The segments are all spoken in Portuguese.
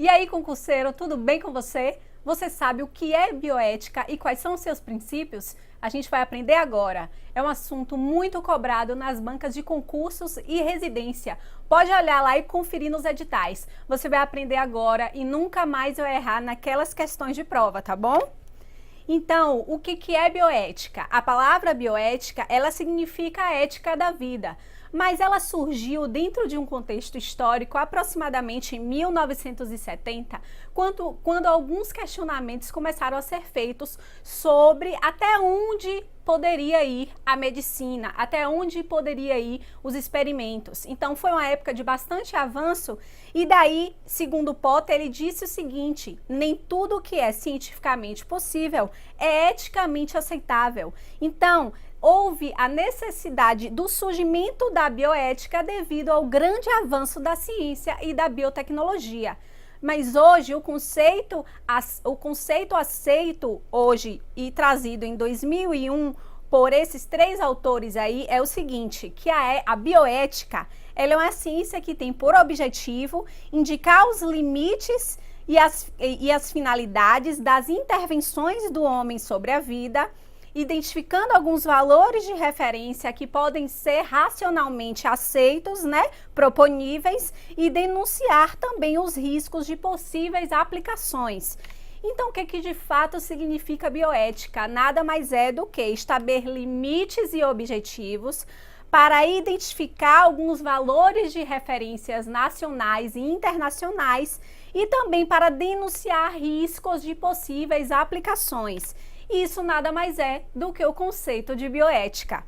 E aí, concurseiro, tudo bem com você? Você sabe o que é bioética e quais são os seus princípios? A gente vai aprender agora. É um assunto muito cobrado nas bancas de concursos e residência. Pode olhar lá e conferir nos editais. Você vai aprender agora e nunca mais vai errar naquelas questões de prova, tá bom? Então, o que é bioética? A palavra bioética, ela significa a ética da vida, mas ela surgiu dentro de um contexto histórico aproximadamente em 1970, quando alguns questionamentos começaram a ser feitos sobre até onde poderia ir a medicina, até onde poderia ir os experimentos. Então foi uma época de bastante avanço e daí, segundo Potter, ele disse o seguinte: nem tudo que é cientificamente possível é eticamente aceitável. Então, houve a necessidade do surgimento da bioética devido ao grande avanço da ciência e da biotecnologia. Mas hoje o conceito aceito hoje e trazido em 2001 por esses três autores aí é o seguinte, que a bioética, ela é uma ciência que tem por objetivo indicar os limites e as finalidades das intervenções do homem sobre a vida, identificando alguns valores de referência que podem ser racionalmente aceitos, proponíveis, e denunciar também os riscos de possíveis aplicações. Então, o que de fato significa bioética? Nada mais é do que estabelecer limites e objetivos para identificar alguns valores de referências nacionais e internacionais e também para denunciar riscos de possíveis aplicações. Isso nada mais é do que o conceito de bioética.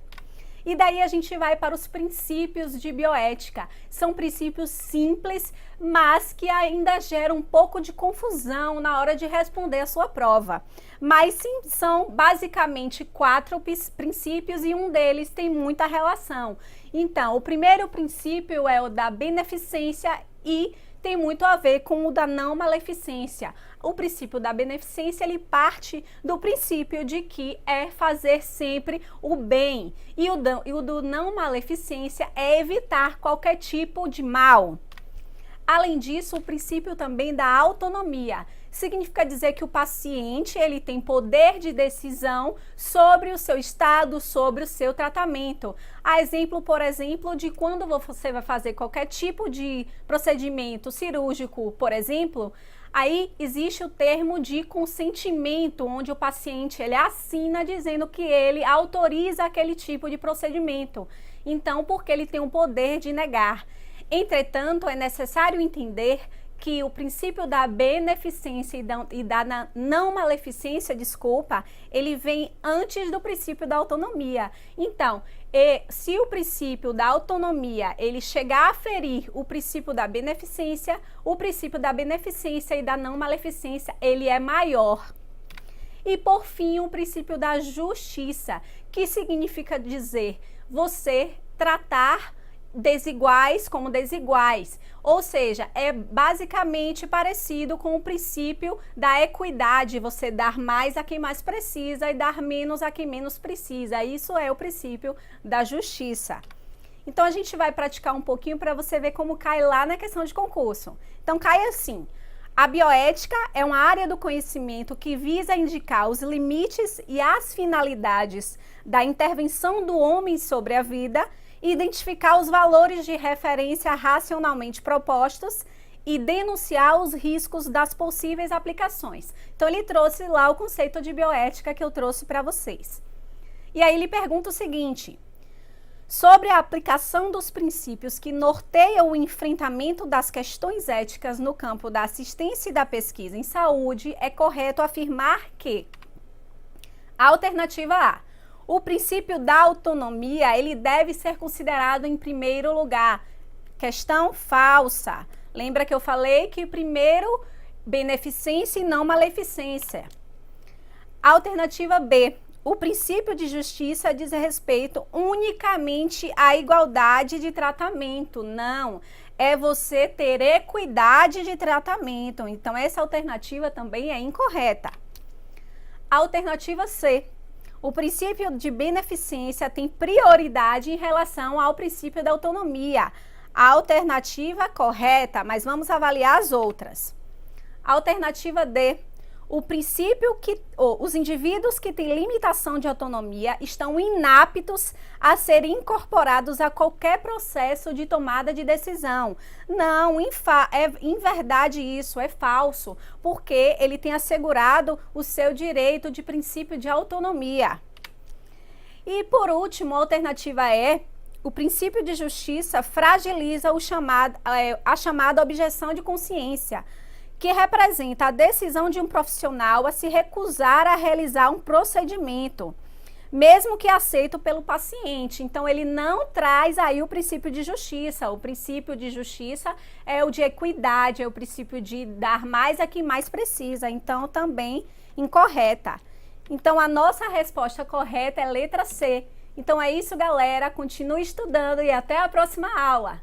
E daí a gente vai para os princípios de bioética. São princípios simples, mas que ainda geram um pouco de confusão na hora de responder a sua prova. Mas sim, são basicamente 4 princípios e um deles tem muita relação. Então, o primeiro princípio é o da beneficência e tem muito a ver com o da não maleficência. O princípio da beneficência, ele parte do princípio de que é fazer sempre o bem. E o do não maleficência é evitar qualquer tipo de mal. Além disso, o princípio também da autonomia. Significa dizer que o paciente, ele tem poder de decisão sobre o seu estado, sobre o seu tratamento. A exemplo, por exemplo, de quando você vai fazer qualquer tipo de procedimento cirúrgico, por exemplo, aí existe o termo de consentimento, onde o paciente ele assina dizendo que ele autoriza aquele tipo de procedimento. Então, porque ele tem o poder de negar. Entretanto, é necessário entender que o princípio da beneficência e da não maleficência, ele vem antes do princípio da autonomia. Então, se o princípio da autonomia ele chegar a ferir o princípio da beneficência, o princípio da beneficência e da não maleficência, ele é maior. E por fim, o princípio da justiça, que significa dizer você tratar desiguais como desiguais, ou seja, é basicamente parecido com o princípio da equidade, você dar mais a quem mais precisa e dar menos a quem menos precisa. Isso é o princípio da justiça. Então a gente vai praticar um pouquinho para você ver como cai lá na questão de concurso. Então cai assim: a bioética é uma área do conhecimento que visa indicar os limites e as finalidades da intervenção do homem sobre a vida, identificar os valores de referência racionalmente propostos e denunciar os riscos das possíveis aplicações. Então, ele trouxe lá o conceito de bioética que eu trouxe para vocês. E aí ele pergunta o seguinte: sobre a aplicação dos princípios que norteiam o enfrentamento das questões éticas no campo da assistência e da pesquisa em saúde, é correto afirmar que a alternativa A: o princípio da autonomia, ele deve ser considerado em primeiro lugar. Questão falsa. Lembra que eu falei que primeiro beneficência e não maleficência. Alternativa B: o princípio de justiça diz respeito unicamente à igualdade de tratamento. Não, é você ter equidade de tratamento. Então, essa alternativa também é incorreta. Alternativa C: o princípio de beneficência tem prioridade em relação ao princípio da autonomia. A alternativa correta, mas vamos avaliar as outras. Alternativa D. O princípio os indivíduos que têm limitação de autonomia estão inaptos a serem incorporados a qualquer processo de tomada de decisão. Não, em verdade isso é falso, porque ele tem assegurado o seu direito de princípio de autonomia. E por último, a alternativa E. O princípio de justiça fragiliza a chamada objeção de consciência, que representa a decisão de um profissional a se recusar a realizar um procedimento, mesmo que aceito pelo paciente. Então, ele não traz aí o princípio de justiça. O princípio de justiça é o de equidade, é o princípio de dar mais a quem mais precisa. Então, também incorreta. Então, a nossa resposta correta é letra C. Então, é isso, galera. Continue estudando e até a próxima aula.